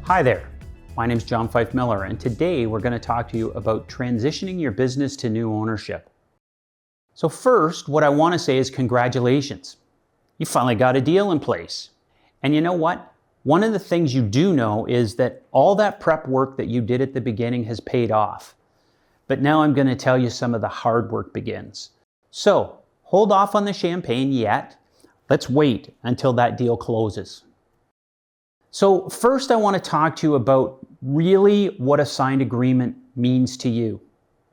Hi there, my name is John Fife Miller, and today we're going to talk to you about transitioning your business to new ownership. So first, what I want to say is congratulations. You finally got a deal in place. And you know what? One of the things you do know is that all that prep work that you did at the beginning has paid off. But now I'm going to tell you some of the hard work begins. So hold off on the champagne yet. Let's wait until that deal closes. So first I want to talk to you about really what a signed agreement means to you.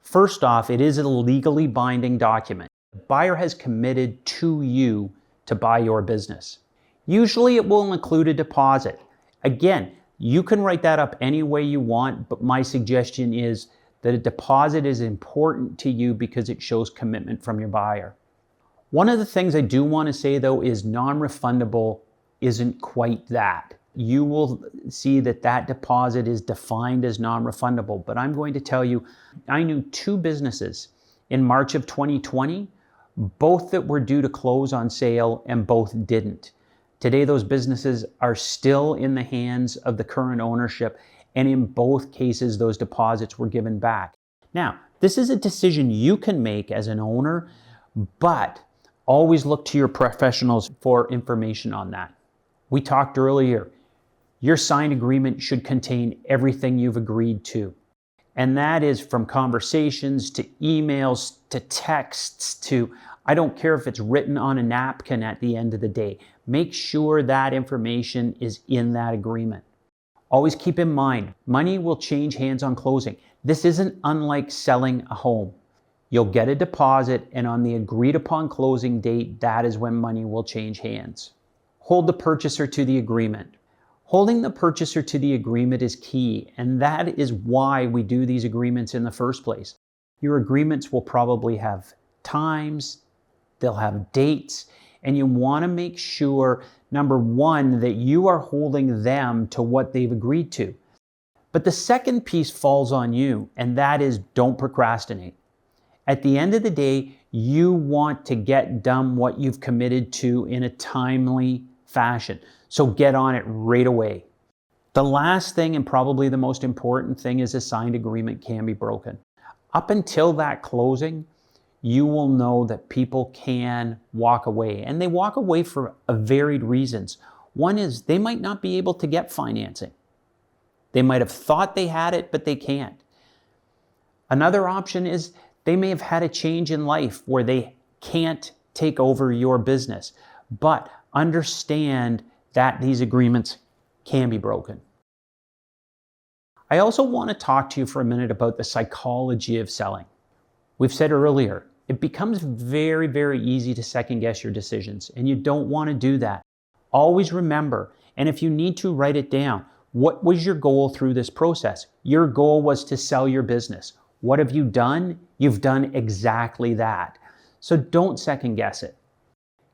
First off, it is a legally binding document. The buyer has committed to you to buy your business. Usually it will include a deposit. Again, you can write that up any way you want, but my suggestion is that a deposit is important to you because it shows commitment from your buyer. One of the things I do want to say though is non-refundable isn't quite that. You will see that that deposit is defined as non-refundable, but I'm going to tell you, I knew two businesses in March of 2020, both that were due to close on sale and both didn't. Today, those businesses are still in the hands of the current ownership, and in both cases, those deposits were given back. Now, this is a decision you can make as an owner, but always look to your professionals for information on that. We talked earlier, your signed agreement should contain everything you've agreed to. And that is from conversations to emails to texts to, I don't care if it's written on a napkin at the end of the day. Make sure that information is in that agreement. Always keep in mind, money will change hands on closing. This isn't unlike selling a home. You'll get a deposit, and on the agreed upon closing date, that is when money will change hands. Hold the purchaser to the agreement. Holding the purchaser to the agreement is key, and that is why we do these agreements in the first place. Your agreements will probably have times, they'll have dates, and you want to make sure, number one, that you are holding them to what they've agreed to. But the second piece falls on you, and that is don't procrastinate. At the end of the day, you want to get done what you've committed to in a timely fashion. So get on it right away. The last thing, and probably the most important thing, is a signed agreement can be broken. Up until that closing, you will know that people can walk away, and they walk away for varied reasons. One is they might not be able to get financing. They might have thought they had it, but they can't. Another option is they may have had a change in life where they can't take over your business, but understand that these agreements can be broken. I also want to talk to you for a minute about the psychology of selling. We've said earlier, it becomes very, very easy to second guess your decisions, and you don't want to do that. Always remember, and if you need to, write it down. What was your goal through this process? Your goal was to sell your business. What have you done? You've done exactly that. So don't second guess it.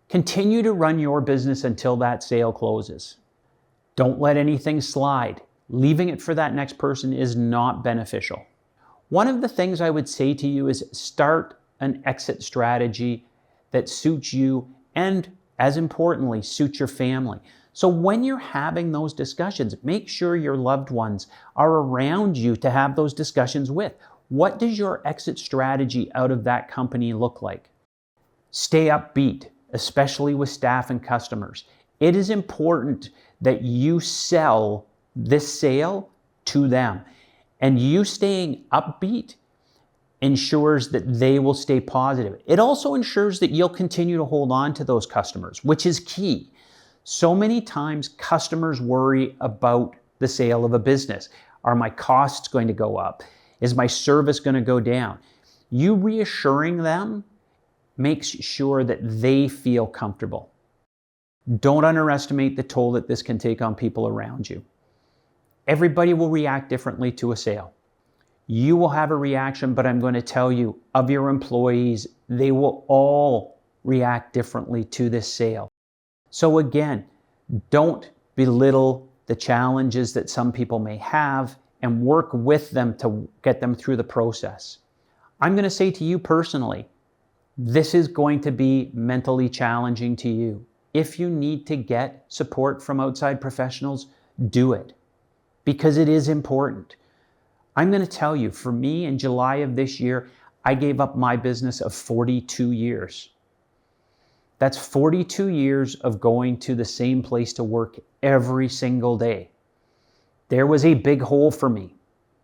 Continue to run your business until that sale closes. Don't let anything slide. Leaving it for that next person is not beneficial. One of the things I would say to you is start an exit strategy that suits you and, as importantly, suits your family. So when you're having those discussions, make sure your loved ones are around you to have those discussions with. What does your exit strategy out of that company look like? Stay upbeat, especially with staff and customers. It is important that you sell this sale to them. And you staying upbeat ensures that they will stay positive. It also ensures that you'll continue to hold on to those customers, which is key. So many times customers worry about the sale of a business. Are my costs going to go up? Is my service going to go down? You reassuring them makes sure that they feel comfortable. Don't underestimate the toll that this can take on people around you. Everybody will react differently to a sale. You will have a reaction, but I'm going to tell you, of your employees, they will all react differently to this sale. So again, don't belittle the challenges that some people may have and work with them to get them through the process. I'm going to say to you personally, this is going to be mentally challenging to you. If you need to get support from outside professionals, do it. because it is important. I'm going to tell you, for me, in July of this year, I gave up my business of 42 years. That's 42 years of going to the same place to work every single day. There was a big hole for me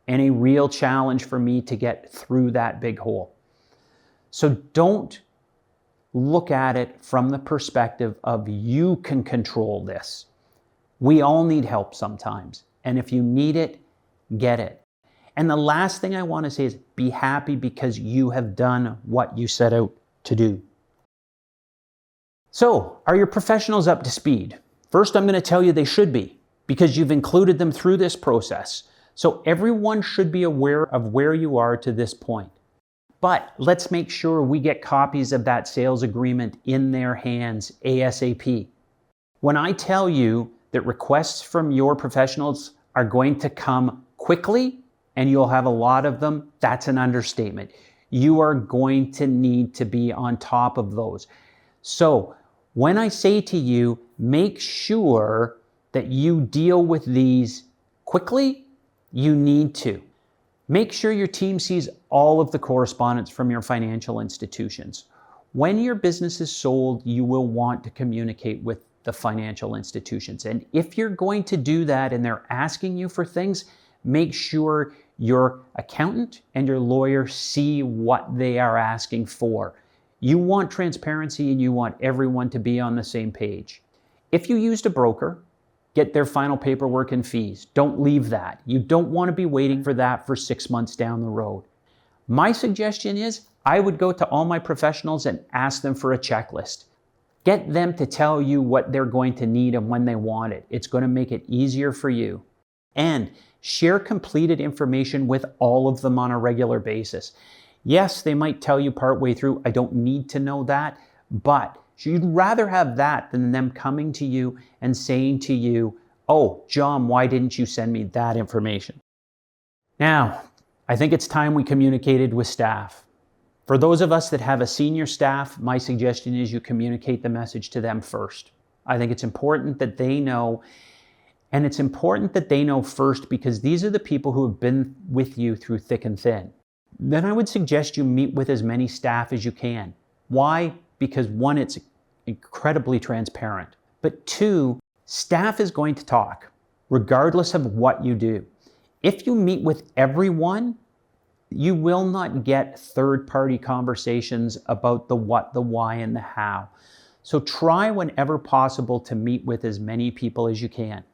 and a real challenge for me to get through that big hole. So don't look at it from the perspective of you can control this. We all need help sometimes. And if you need it, get it. And the last thing I want to say is be happy because you have done what you set out to do. So, are your professionals up to speed? First, I'm going to tell you they should be, because you've included them through this process. So everyone should be aware of where you are to this point. But let's make sure we get copies of that sales agreement in their hands ASAP. When I tell you that requests from your professionals are going to come quickly and you'll have a lot of them, that's an understatement. You are going to need to be on top of those. So when I say to you, make sure that you deal with these quickly, you need to. Make sure your team sees all of the correspondence from your financial institutions. When your business is sold, you will want to communicate with the financial institutions. And if you're going to do that and they're asking you for things, make sure your accountant and your lawyer see what they are asking for. You want transparency and you want everyone to be on the same page. If you used a broker, get their final paperwork and fees. Don't leave that. You don't want to be waiting for that for 6 months down the road. My suggestion is I would go to all my professionals and ask them for a checklist. Get them to tell you what they're going to need and when they want it. It's going to make it easier for you. And share completed information with all of them on a regular basis. Yes, they might tell you partway through, I don't need to know that, but you'd rather have that than them coming to you and saying to you, oh, John, why didn't you send me that information? Now, I think it's time we communicated with staff. For those of us that have a senior staff, my suggestion is you communicate the message to them first. I think it's important that they know, and it's important that they know first because these are the people who have been with you through thick and thin. Then I would suggest you meet with as many staff as you can. Why? Because one, it's incredibly transparent. But two, staff is going to talk, regardless of what you do. If you meet with everyone, you will not get third-party conversations about the what, the why, and the how. So try whenever possible to meet with as many people as you can.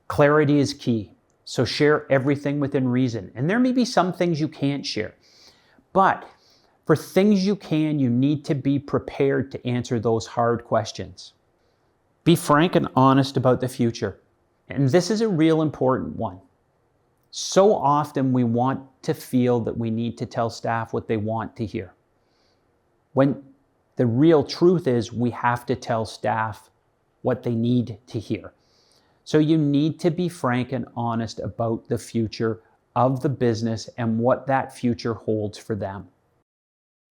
Clarity is key. So share everything within reason. And there may be some things you can't share. But for things you can, you need to be prepared to answer those hard questions. Be frank and honest about the future. And this is a real important one. So often we want to feel that we need to tell staff what they want to hear. When the real truth is we have to tell staff what they need to hear. So you need to be frank and honest about the future of the business and what that future holds for them.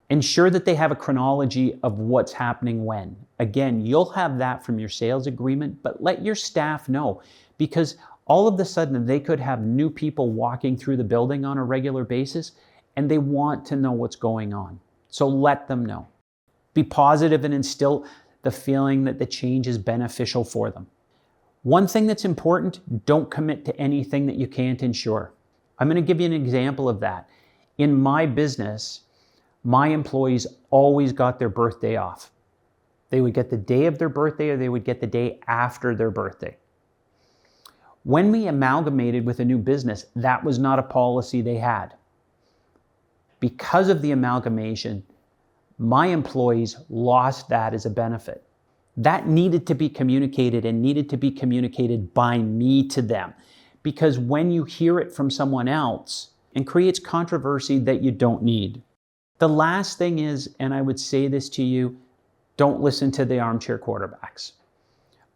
Ensure that they have a chronology of what's happening when. Again, you'll have that from your sales agreement, but let your staff know, because all of a sudden they could have new people walking through the building on a regular basis and they want to know what's going on. So let them know. Be positive and instill the feeling that the change is beneficial for them. One thing that's important, don't commit to anything that you can't ensure. I'm going to give you an example of that. In my business, my employees always got their birthday off. They would get the day of their birthday or they would get the day after their birthday. When we amalgamated with a new business, that was not a policy they had. Because of the amalgamation, my employees lost that as a benefit. That needed to be communicated and needed to be communicated by me to them. Because when you hear it from someone else, it creates controversy that you don't need. The last thing is, and I would say this to you, don't listen to the armchair quarterbacks.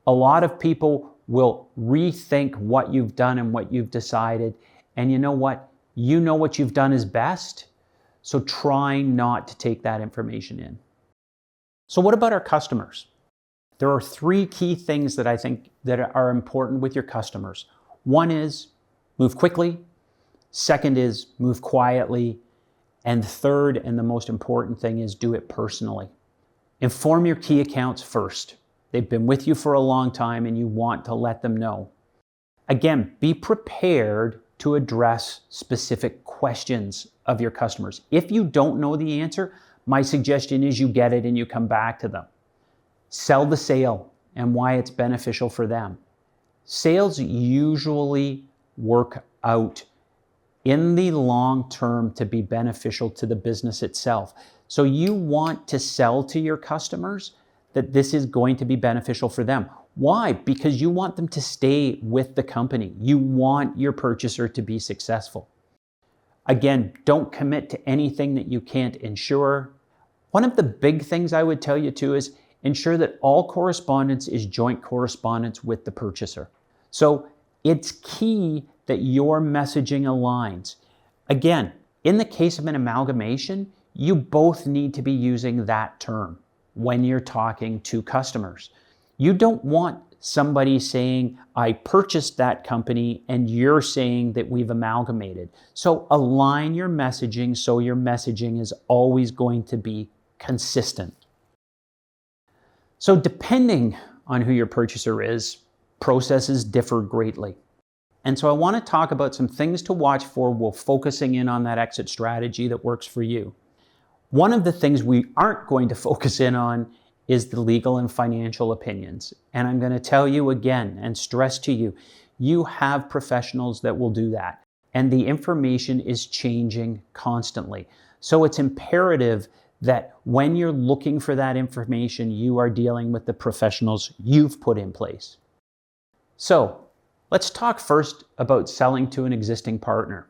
A lot of people will rethink what you've done and what you've decided. And you know what? You know what you've done is best. So try not to take that information in. So what about our customers? There are 3 key things that I think that are important with your customers. One is move quickly. Second is move quietly. And third, and the most important thing, is do it personally. Inform your key accounts first. They've been with you for a long time and you want to let them know. Again, be prepared to address specific questions of your customers. If you don't know the answer, my suggestion is you get it and you come back to them. Sell the sale and why it's beneficial for them. Sales usually work out in the long term to be beneficial to the business itself. So you want to sell to your customers that this is going to be beneficial for them. Why? Because you want them to stay with the company. You want your purchaser to be successful. Again, don't commit to anything that you can't ensure. One of the big things I would tell you too is ensure that all correspondence is joint correspondence with the purchaser. So it's key that your messaging aligns. Again, in the case of an amalgamation, you both need to be using that term when you're talking to customers. You don't want somebody saying, I purchased that company, and you're saying that we've amalgamated. So align your messaging so your messaging is always going to be consistent. So depending on who your purchaser is, processes differ greatly. And so I want to talk about some things to watch for while focusing in on that exit strategy that works for you. One of the things we aren't going to focus in on is the legal and financial opinions. And I'm going to tell you again and stress to you, you have professionals that will do that. And the information is changing constantly. So it's imperative that when you're looking for that information, you are dealing with the professionals you've put in place. So let's talk first about selling to an existing partner.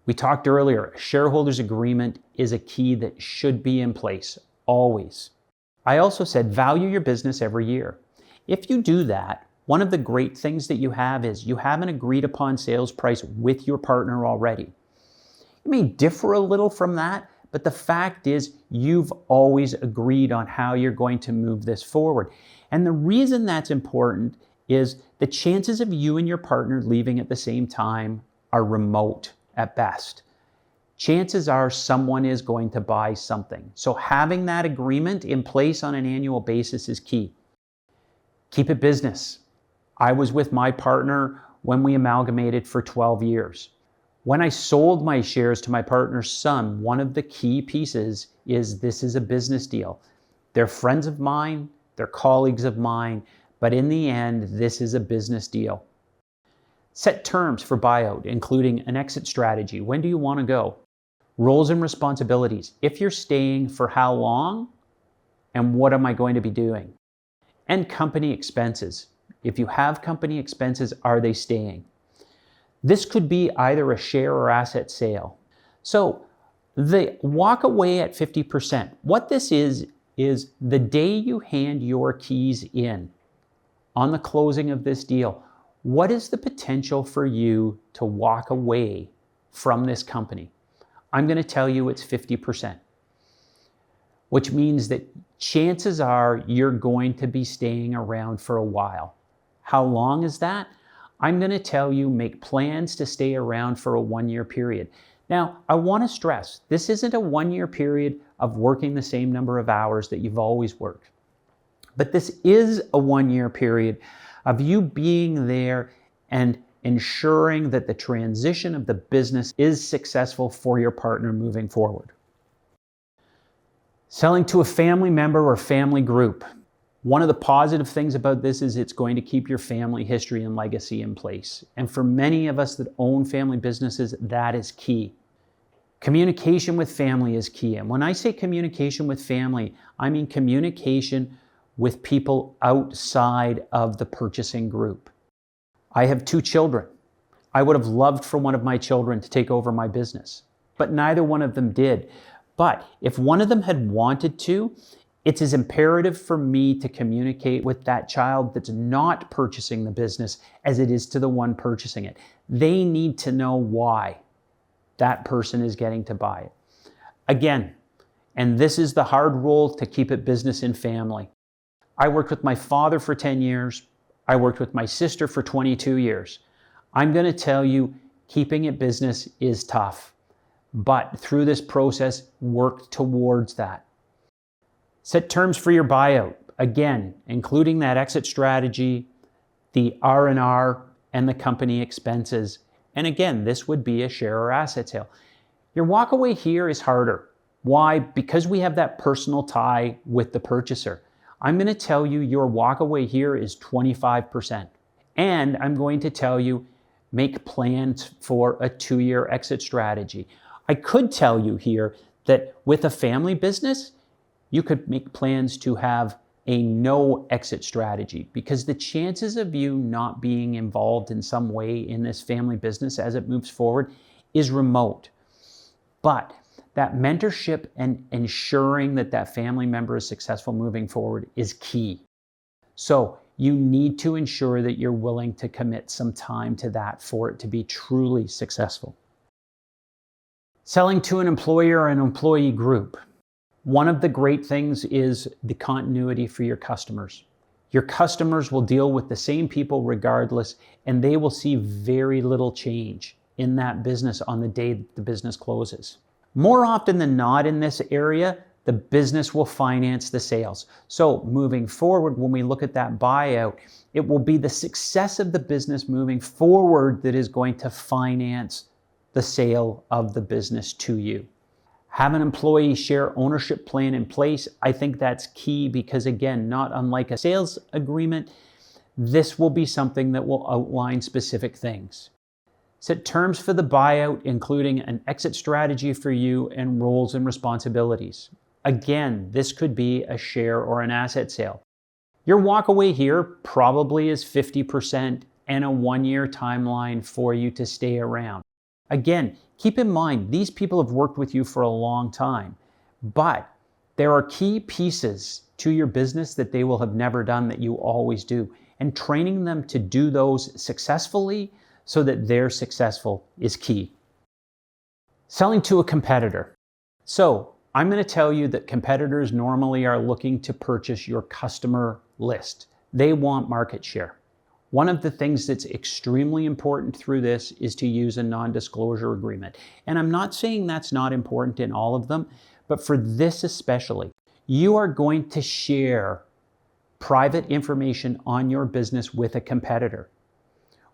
We talked earlier, a shareholders agreement is a key that should be in place, always. I also said value your business every year. If you do that, one of the great things that you have is you have an agreed upon sales price with your partner already. It may differ a little from that, but the fact is you've always agreed on how you're going to move this forward. And the reason that's important is the chances of you and your partner leaving at the same time are remote at best. Chances are someone is going to buy something. So having that agreement in place on an annual basis is key. Keep it business. I was with my partner when we amalgamated for 12 years. When I sold my shares to my partner's son, one of the key pieces is this is a business deal. They're friends of mine, they're colleagues of mine, but in the end, this is a business deal. Set terms for buyout, including an exit strategy. When do you want to go? Roles and responsibilities. If you're staying, for how long? And what am I going to be doing? And company expenses. If you have company expenses, are they staying? This could be either a share or asset sale. So the walk away at 50%. What this is the day you hand your keys in on the closing of this deal, what is the potential for you to walk away from this company? I'm going to tell you it's 50%, which means that chances are you're going to be staying around for a while. How long is that? I'm going to tell you make plans to stay around for a 1-year period. Now, I want to stress, this isn't a 1-year period of working the same number of hours that you've always worked. But this is a 1-year period of you being there and ensuring that the transition of the business is successful for your partner moving forward. Selling to a family member or family group. One of the positive things about this is it's going to keep your family history and legacy in place. And for many of us that own family businesses, that is key. Communication with family is key. And when I say communication with family, I mean communication with people outside of the purchasing group. I have 2 children. I would have loved for one of my children to take over my business, but neither one of them did. But if one of them had wanted to, it's as imperative for me to communicate with that child that's not purchasing the business as it is to the one purchasing it. They need to know why that person is getting to buy it. Again, and this is the hard rule to keep it business and family. I worked with my father for 10 years. I worked with my sister for 22 years. I'm going to tell you, Keeping it business is tough, but through this process, work towards that. Set terms for your buyout. Again, including that exit strategy, the R&R, and the company expenses. And again, this would be a share or asset sale. Your walkaway here is harder. Why? Because we have that personal tie with the purchaser. I'm going to tell you your walkaway here is 25%. And I'm going to tell you, make plans for a 2-year exit strategy. I could tell you here that with a family business, you could make plans to have a no exit strategy, because the chances of you not being involved in some way in this family business as it moves forward is remote. But that mentorship and ensuring that that family member is successful moving forward is key. So you need to ensure that you're willing to commit some time to that for it to be truly successful. Selling to an employer or an employee group. One of the great things is the continuity for your customers. Your customers will deal with the same people regardless, and they will see very little change in that business on the day that the business closes. More often than not in this area, the business will finance the sales. So moving forward, when we look at that buyout, it will be the success of the business moving forward that is going to finance the sale of the business to you. Have an employee share ownership plan in place. I think that's key because, again, not unlike a sales agreement, this will be something that will outline specific things. Set terms for the buyout, including an exit strategy for you and roles and responsibilities. Again, this could be a share or an asset sale. Your walkaway here probably is 50% and a 1-year timeline for you to stay around. Again, keep in mind, these people have worked with you for a long time, but there are key pieces to your business that they will have never done that you always do. And training them to do those successfully so that they're successful is key. Selling to a competitor. So I'm going to tell you that competitors normally are looking to purchase your customer list. They want market share. One of the things that's extremely important through this is to use a non-disclosure agreement. And I'm not saying that's not important in all of them, but for this especially, you are going to share private information on your business with a competitor.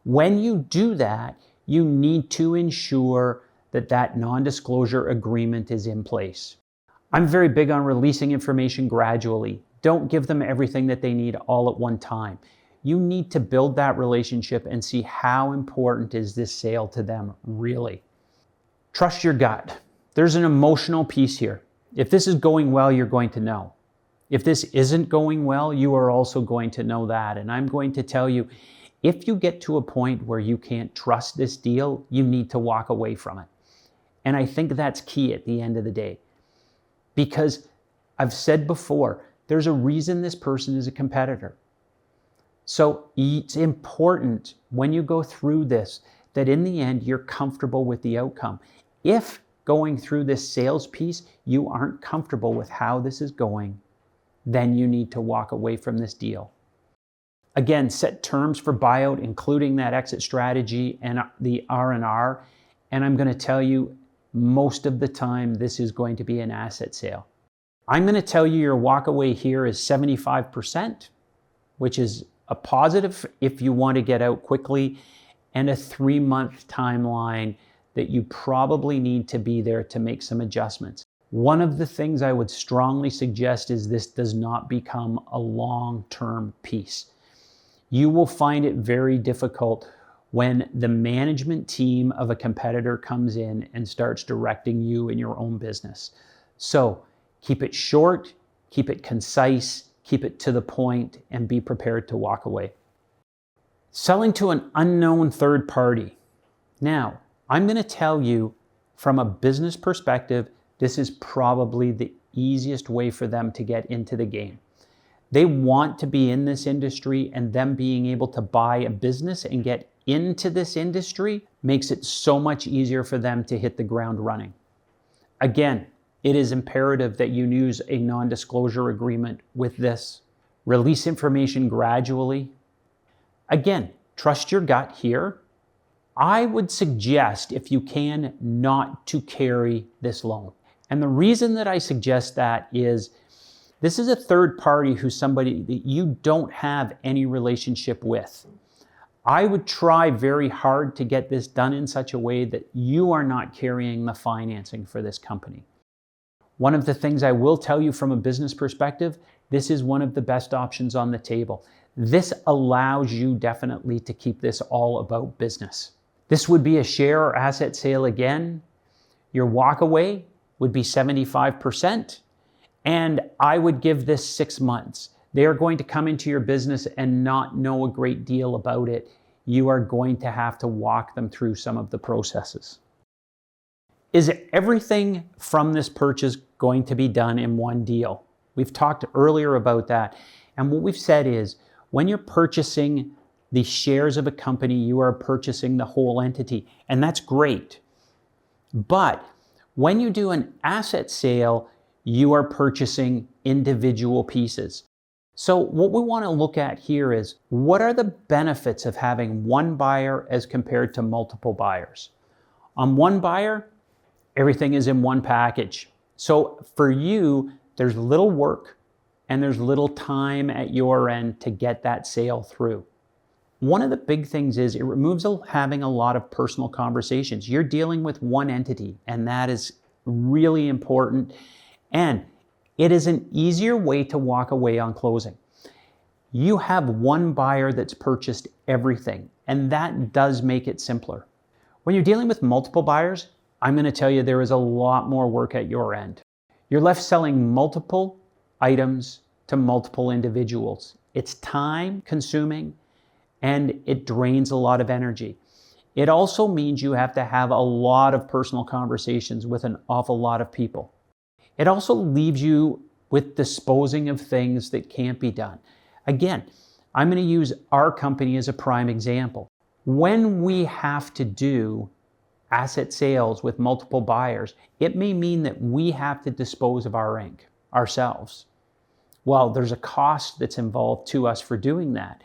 When you do that, you need to ensure that that non-disclosure agreement is in place. I'm very big on releasing information gradually. Don't give them everything that they need all at one time. You need to build that relationship and see how important is this sale to them really. Trust your gut. There's an emotional piece here. If this is going well, you're going to know. If this isn't going well, you are also going to know that. And I'm going to tell you, if you get to a point where you can't trust this deal, you need to walk away from it. And I think that's key at the end of the day. Because I've said before, there's a reason this person is a competitor. So it's important when you go through this that in the end you're comfortable with the outcome. If going through this sales piece you aren't comfortable with how this is going, then you need to walk away from this deal. Again, set terms for buyout, including that exit strategy and the R&R. And I'm going to tell you, most of the time this is going to be an asset sale. I'm going to tell you your walkaway here is 75%, which is a positive if you want to get out quickly, and a 3-month timeline that you probably need to be there to make some adjustments. One of the things I would strongly suggest is this does not become a long-term piece. You will find it very difficult when the management team of a competitor comes in and starts directing you in your own business. So keep it short, keep it concise, keep it to the point, and be prepared to walk away. Selling to an unknown third party. Now, I'm going to tell you from a business perspective, this is probably the easiest way for them to get into the game. They want to be in this industry, and them being able to buy a business and get into this industry makes it so much easier for them to hit the ground running. Again, it is imperative that you use a non-disclosure agreement with this. Release information gradually. Again, trust your gut here. I would suggest, if you can, not to carry this loan. And the reason that I suggest that is this is a third party who's somebody that you don't have any relationship with. I would try very hard to get this done in such a way that you are not carrying the financing for this company. One of the things I will tell you from a business perspective, this is one of the best options on the table. This allows you definitely to keep this all about business. This would be a share or asset sale again. Your walk away would be 75%, and I would give this 6 months. They are going to come into your business and not know a great deal about it. You are going to have to walk them through some of the processes. Is everything from this purchase going to be done in one deal? We've talked earlier about that. And what we've said is when you're purchasing the shares of a company, you are purchasing the whole entity. And that's great. But when you do an asset sale, you are purchasing individual pieces. So what we want to look at here is what are the benefits of having one buyer as compared to multiple buyers? On one buyer, everything is in one package. So for you, there's little work and there's little time at your end to get that sale through. One of the big things is it removes having a lot of personal conversations. You're dealing with one entity, and that is really important. And it is an easier way to walk away on closing. You have one buyer that's purchased everything, and that does make it simpler. When you're dealing with multiple buyers, I'm going to tell you there is a lot more work at your end. You're left selling multiple items to multiple individuals. It's time consuming and it drains a lot of energy. It also means you have to have a lot of personal conversations with an awful lot of people. It also leaves you with disposing of things that can't be done. Again, I'm going to use our company as a prime example. When we have to do asset sales with multiple buyers, it may mean that we have to dispose of our ink ourselves. Well, there's a cost that's involved to us for doing that.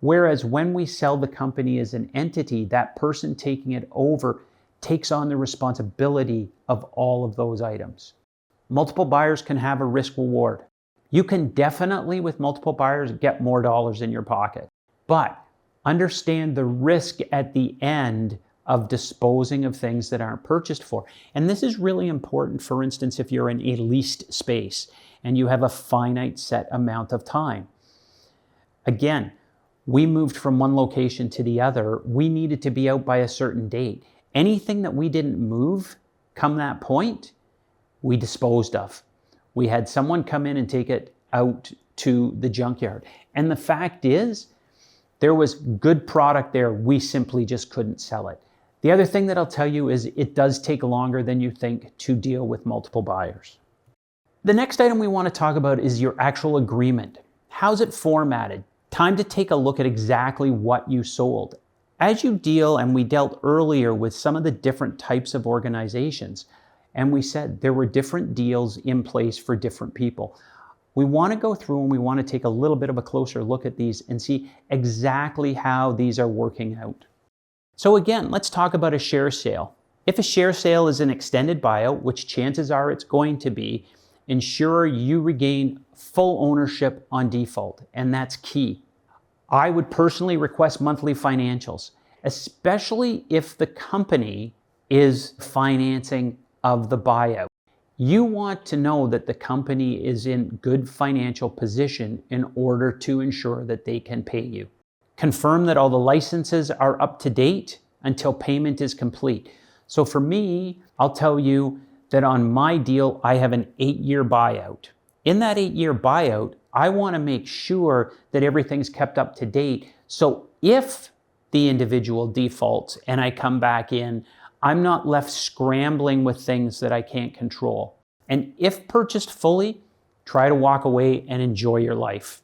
Whereas when we sell the company as an entity, that person taking it over takes on the responsibility of all of those items. Multiple buyers can have a risk reward. You can definitely, with multiple buyers, get more dollars in your pocket. But understand the risk at the end of disposing of things that aren't purchased for. And this is really important, for instance, if you're in a leased space and you have a finite set amount of time. Again, we moved from one location to the other. We needed to be out by a certain date. Anything that we didn't move come that point, we disposed of. We had someone come in and take it out to the junkyard. And the fact is, there was good product there. We simply just couldn't sell it. The other thing that I'll tell you is it does take longer than you think to deal with multiple buyers. The next item we want to talk about is your actual agreement. How's it formatted? Time to take a look at exactly what you sold. As you deal, and we dealt earlier with some of the different types of organizations, and we said there were different deals in place for different people. We want to go through and we want to take a little bit of a closer look at these and see exactly how these are working out. So again, let's talk about a share sale. If a share sale is an extended buyout, which chances are it's going to be, ensure you regain full ownership on default, and that's key. I would personally request monthly financials, especially if the company is financing of the buyout. You want to know that the company is in good financial position in order to ensure that they can pay you. Confirm that all the licenses are up to date until payment is complete. So for me, I'll tell you that on my deal, I have an 8-year buyout. In that 8-year buyout, I want to make sure that everything's kept up to date. So if the individual defaults and I come back in, I'm not left scrambling with things that I can't control. And if purchased fully, try to walk away and enjoy your life.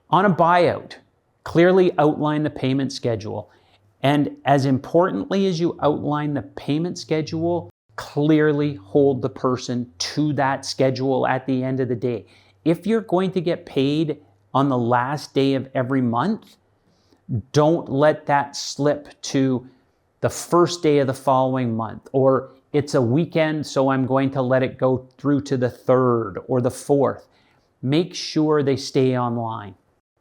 On a buyout, clearly outline the payment schedule. And as importantly as you outline the payment schedule, clearly hold the person to that schedule at the end of the day. If you're going to get paid on the last day of every month, don't let that slip to the first day of the following month, or it's a weekend, so I'm going to let it go through to the 3rd or the 4th. Make sure they stay online.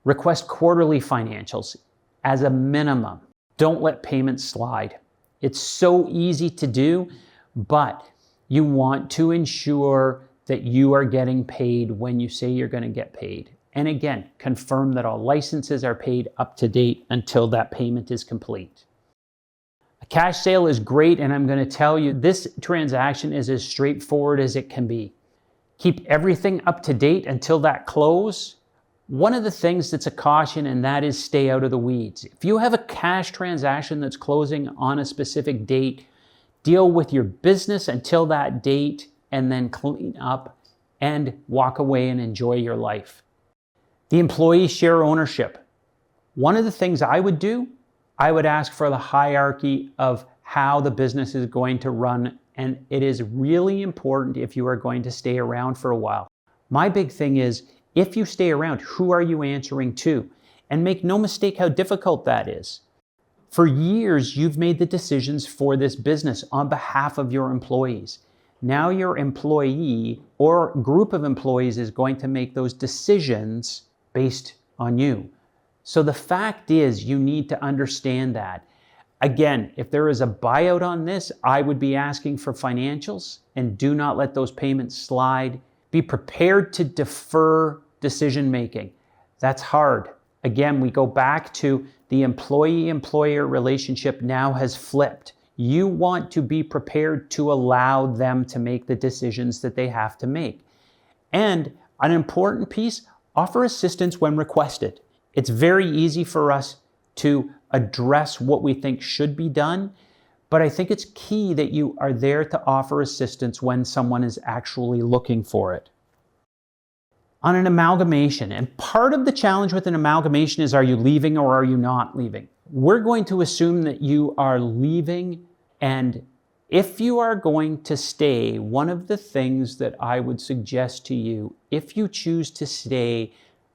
Request quarterly financials as a minimum. Don't let payments slide. It's so easy to do, but you want to ensure that you are getting paid when you say you're going to get paid. And again, confirm that all licenses are paid up to date until that payment is complete. A cash sale is great, and I'm going to tell you this transaction is as straightforward as it can be. Keep everything up to date until that close. One of the things that's a caution, and that is stay out of the weeds. If you have a cash transaction that's closing on a specific date, deal with your business until that date and then clean up and walk away and enjoy your life. The employee share ownership. One of the things I would do, I would ask for the hierarchy of how the business is going to run, and it is really important if you are going to stay around for a while. My big thing is, if you stay around, who are you answering to? And make no mistake how difficult that is. For years, you've made the decisions for this business on behalf of your employees. Now your employee or group of employees is going to make those decisions based on you. So the fact is, you need to understand that. Again, if there is a buyout on this, I would be asking for financials, and do not let those payments slide. Be prepared to defer decision making. That's hard. Again, we go back to the employee-employer relationship now has flipped. You want to be prepared to allow them to make the decisions that they have to make. And an important piece, offer assistance when requested. It's very easy for us to address what we think should be done, but I think it's key that you are there to offer assistance when someone is actually looking for it. On an amalgamation, and part of the challenge with an amalgamation is, are you leaving or are you not leaving? We're going to assume that you are leaving, and if you are going to stay, one of the things that I would suggest to you, if you choose to stay,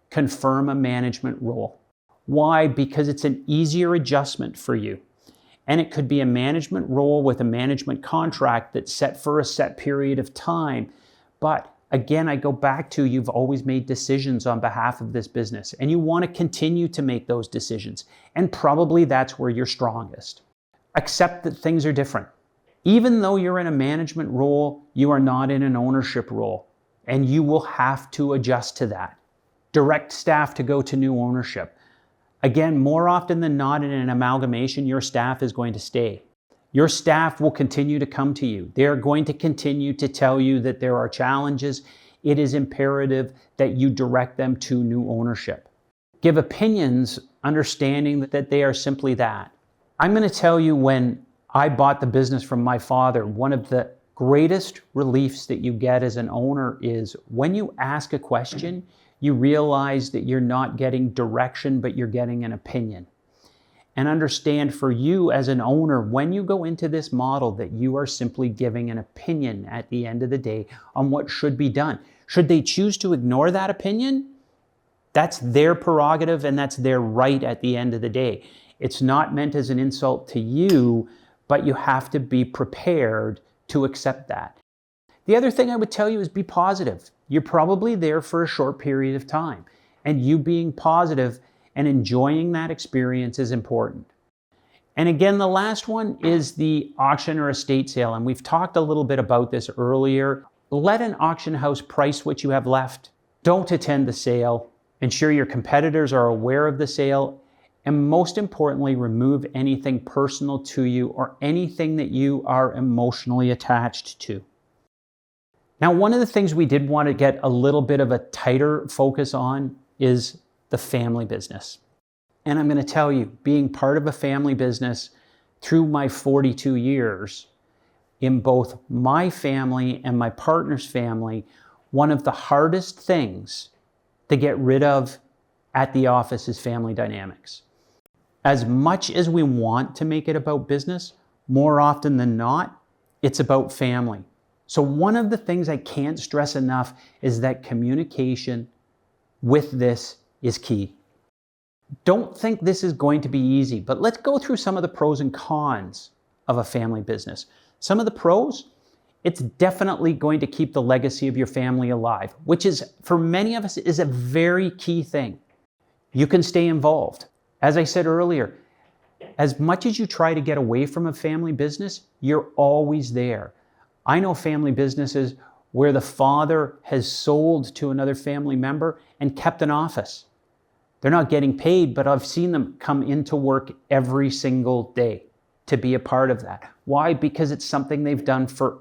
confirm a management role. Why? Because it's an easier adjustment for you. And it could be a management role with a management contract that's set for a set period of time. But again, I go back to, you've always made decisions on behalf of this business, and you want to continue to make those decisions. And probably that's where you're strongest. Accept that things are different. Even though you're in a management role, you are not in an ownership role, and you will have to adjust to that. Direct staff to go to new ownership. Again, more often than not in an amalgamation, your staff is going to stay. Your staff will continue to come to you. They're going to continue to tell you that there are challenges. It is imperative that you direct them to new ownership. Give opinions, understanding that they are simply that. I'm going to tell you, when I bought the business from my father, one of the greatest reliefs that you get as an owner is when you ask a question, you realize that you're not getting direction, but you're getting an opinion. And understand, for you as an owner, when you go into this model, that you are simply giving an opinion at the end of the day on what should be done. Should they choose to ignore that opinion? That's their prerogative, and that's their right at the end of the day. It's not meant as an insult to you, but you have to be prepared to accept that. The other thing I would tell you is be positive. You're probably there for a short period of time, and you being positive and enjoying that experience is important. And again, the last one is the auction or estate sale, and we've talked a little bit about this earlier. Let an auction house price what you have left. Don't attend the sale. Ensure your competitors are aware of the sale, and most importantly, remove anything personal to you or anything that you are emotionally attached to. Now, one of the things we did want to get a little bit of a tighter focus on is the family business. And I'm going to tell you, being part of a family business through my 42 years, in both my family and my partner's family, one of the hardest things to get rid of at the office is family dynamics. As much as we want to make it about business, more often than not, it's about family. So one of the things I can't stress enough is that communication with this is key. Don't think this is going to be easy, but let's go through some of the pros and cons of a family business. Some of the pros, it's definitely going to keep the legacy of your family alive, which is, for many of us, is a very key thing. You can stay involved. As I said earlier, as much as you try to get away from a family business, you're always there. I know family businesses where the father has sold to another family member and kept an office. They're not getting paid, but I've seen them come into work every single day to be a part of that. Why? Because it's something they've done for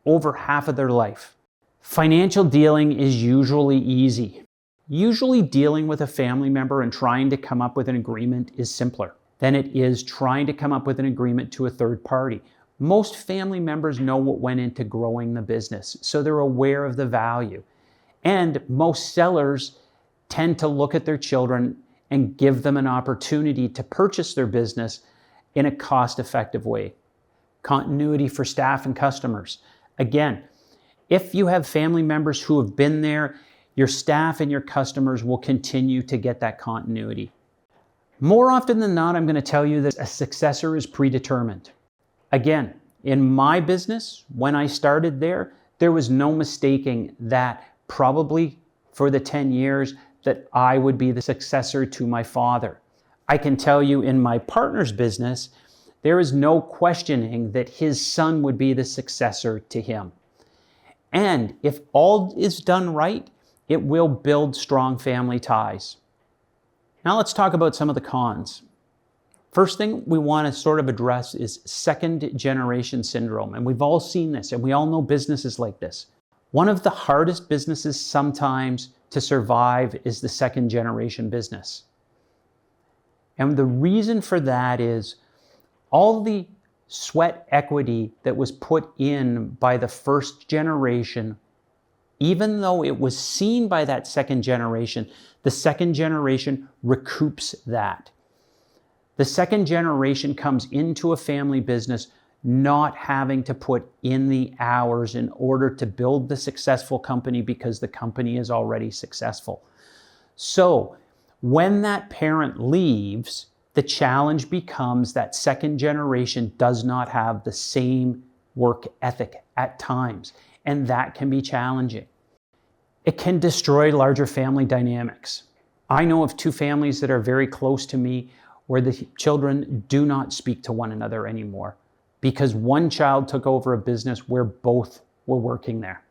over half of their life. Financial dealing is usually easy. Usually dealing with a family member and trying to come up with an agreement is simpler than it is trying to come up with an agreement to a third party. Most family members know what went into growing the business, so they're aware of the value. And most sellers tend to look at their children and give them an opportunity to purchase their business in a cost-effective way. Continuity for staff and customers. Again, if you have family members who have been there, your staff and your customers will continue to get that continuity. More often than not, I'm going to tell you that a successor is predetermined. Again, in my business, when I started there was no mistaking that probably for the 10 years that I would be the successor to my father. I can tell you in my partner's business, there is no questioning that his son would be the successor to him. And if all is done right, it will build strong family ties. Now let's talk about some of the cons. First thing we want to sort of address is second generation syndrome. And we've all seen this, and we all know businesses like this. One of the hardest businesses sometimes to survive is the second generation business. And the reason for that is all the sweat equity that was put in by the first generation, even though it was seen by that second generation, the second generation recoups that. The second generation comes into a family business not having to put in the hours in order to build the successful company because the company is already successful. So when that parent leaves, the challenge becomes that second generation does not have the same work ethic at times, and that can be challenging. It can destroy larger family dynamics. I know of two families that are very close to me where the children do not speak to one another anymore because one child took over a business where both were working there.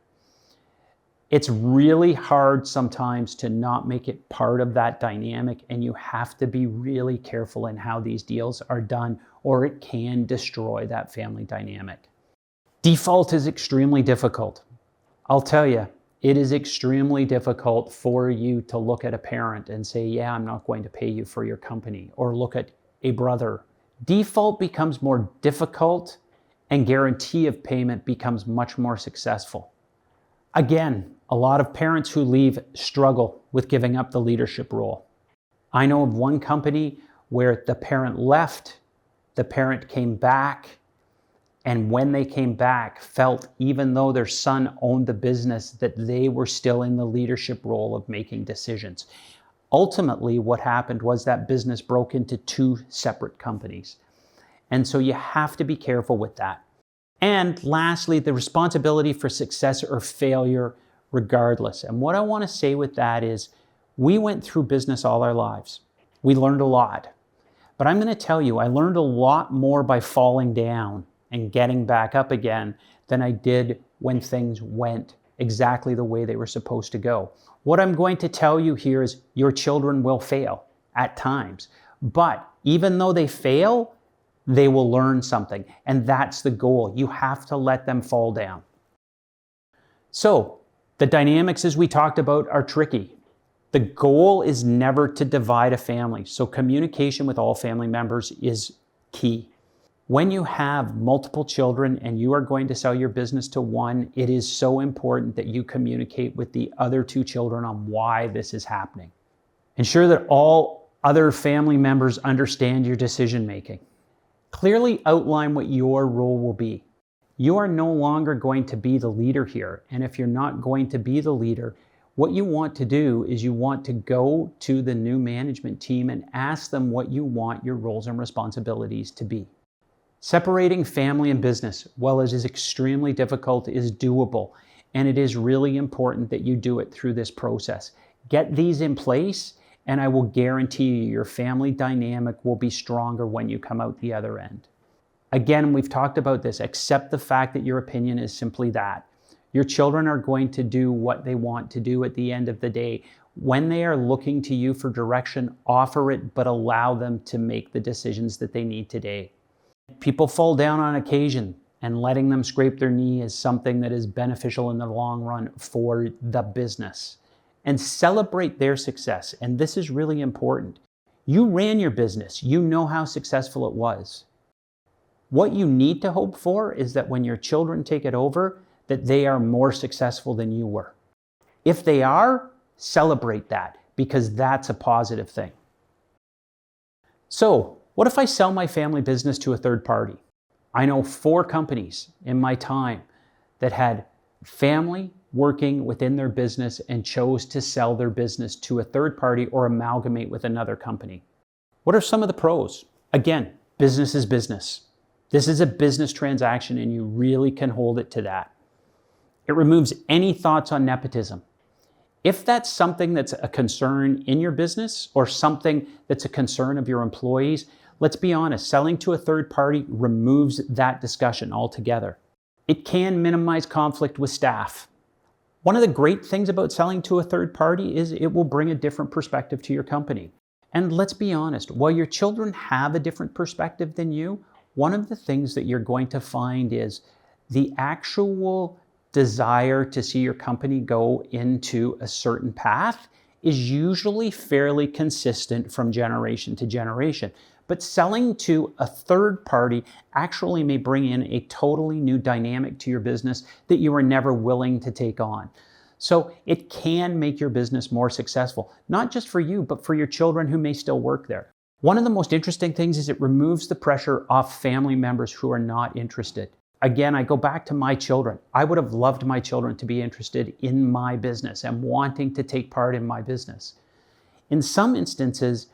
It's really hard sometimes to not make it part of that dynamic, and you have to be really careful in how these deals are done, or it can destroy that family dynamic. Default is extremely difficult. I'll tell you, it is extremely difficult for you to look at a parent and say, yeah, I'm not going to pay you for your company, or look at a brother. Default becomes more difficult and guarantee of payment becomes much more successful. Again, a lot of parents who leave struggle with giving up the leadership role. I know of one company where the parent left, the parent came back, and when they came back, felt even though their son owned the business, that they were still in the leadership role of making decisions. Ultimately, what happened was that business broke into two separate companies. And so you have to be careful with that. And lastly, the responsibility for success or failure regardless. And what I want to say with that is we went through business all our lives. We learned a lot. But I'm going to tell you, I learned a lot more by falling down and getting back up again than I did when things went exactly the way they were supposed to go. What I'm going to tell you here is your children will fail at times. But even though they fail, they will learn something. And that's the goal. You have to let them fall down. So the dynamics, as we talked about, are tricky. The goal is never to divide a family. So communication with all family members is key. When you have multiple children and you are going to sell your business to one, it is so important that you communicate with the other two children on why this is happening. Ensure that all other family members understand your decision making. Clearly outline what your role will be. You are no longer going to be the leader here. And if you're not going to be the leader, What you want to do is you want to go to the new management team and ask them what you want your roles and responsibilities to be. Separating family and business, while it is extremely difficult, is doable, and it is really important that you do it through this process. Get these in place, and I will guarantee you your family dynamic will be stronger when you come out the other end. Again, we've talked about this. Accept the fact that your opinion is simply that. Your children are going to do what they want to do at the end of the day. When they are looking to you for direction, offer it, but allow them to make the decisions that they need today. People fall down on occasion, and letting them scrape their knee is something that is beneficial in the long run for the business. And celebrate their success. And this is really important. You ran your business. You know how successful it was. What you need to hope for is that when your children take it over, that they are more successful than you were. If they are, celebrate that, because that's a positive thing. So, what if I sell my family business to a third party? I know 4 companies in my time that had family working within their business and chose to sell their business to a third party or amalgamate with another company. What are some of the pros? Again, business is business. This is a business transaction, and you really can hold it to that. It removes any thoughts on nepotism. If that's something that's a concern in your business or something that's a concern of your employees, let's be honest, selling to a third party removes that discussion altogether. It can minimize conflict with staff. One of the great things about selling to a third party is it will bring a different perspective to your company. And let's be honest, while your children have a different perspective than you, one of the things that you're going to find is the actual desire to see your company go into a certain path is usually fairly consistent from generation to generation. But selling to a third party actually may bring in a totally new dynamic to your business that you were never willing to take on. So it can make your business more successful, not just for you, but for your children who may still work there. One of the most interesting things is it removes the pressure off family members who are not interested. Again, I go back to my children. I would have loved my children to be interested in my business and wanting to take part in my business. In some instances,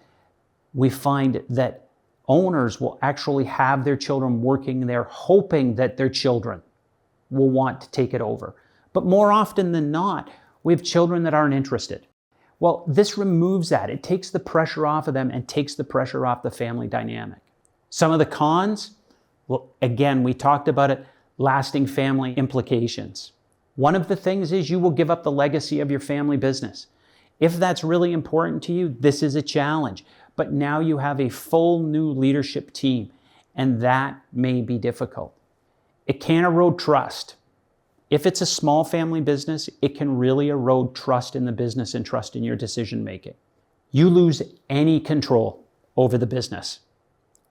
we find that owners will actually have their children working there, hoping that their children will want to take it over. But more often than not, we have children that aren't interested. Well, this removes that. It takes the pressure off of them and takes the pressure off the family dynamic. Some of the cons, well, again, we talked about it, lasting family implications. One of the things is you will give up the legacy of your family business. If that's really important to you, this is a challenge. But now you have a full new leadership team, and that may be difficult. It can erode trust. If it's a small family business, it can really erode trust in the business and trust in your decision making. You lose any control over the business.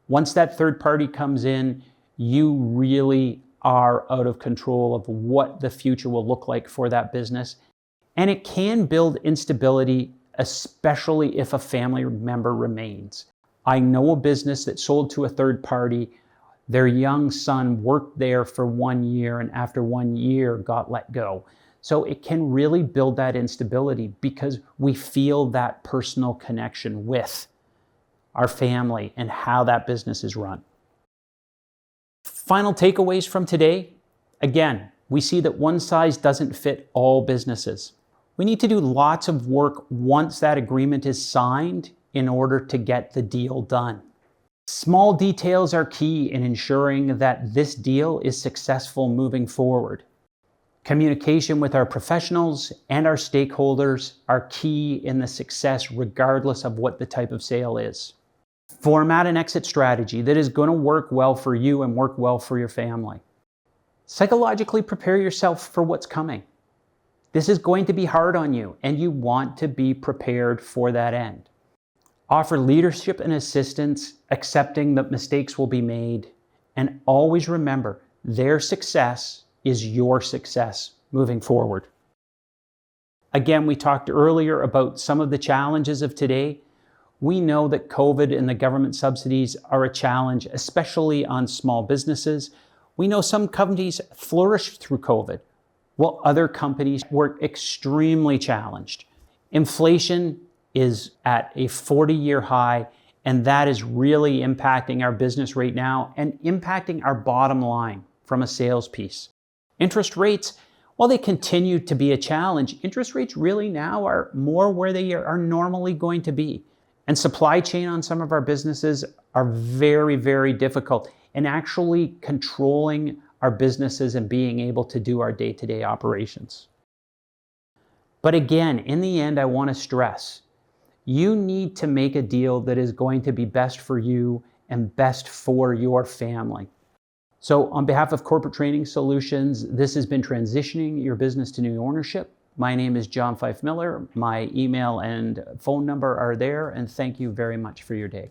Once that third party comes in, you really are out of control of what the future will look like for that business. And it can build instability, especially if a family member remains. I know a business that sold to a third party. Their young son worked there for 1 year and after 1 year got let go. So it can really build that instability because we feel that personal connection with our family and how that business is run. Final takeaways from today. Again, we see that one size doesn't fit all businesses. We need to do lots of work once that agreement is signed in order to get the deal done. Small details are key in ensuring that this deal is successful moving forward. Communication with our professionals and our stakeholders are key in the success regardless of what the type of sale is. Format an exit strategy that is going to work well for you and work well for your family. Psychologically prepare yourself for what's coming. This is going to be hard on you, and you want to be prepared for that end. Offer leadership and assistance, accepting that mistakes will be made, and always remember their success is your success moving forward. Again, we talked earlier about some of the challenges of today. We know that COVID and the government subsidies are a challenge, especially on small businesses. We know some companies flourished through COVID. while other companies were extremely challenged. Inflation is at a 40-year high, and that is really impacting our business right now and impacting our bottom line from a sales piece. Interest rates, while they continue to be a challenge, interest rates really now are more where they are normally going to be. And supply chain on some of our businesses are very, very difficult in actually controlling our businesses and being able to do our day-to-day operations. But again, in the end, I want to stress, you need to make a deal that is going to be best for you and best for your family. So on behalf of Corporate Training Solutions, this has been Transitioning Your Business to New Ownership. My name is John Fife Miller. My email and phone number are there, and thank you very much for your day.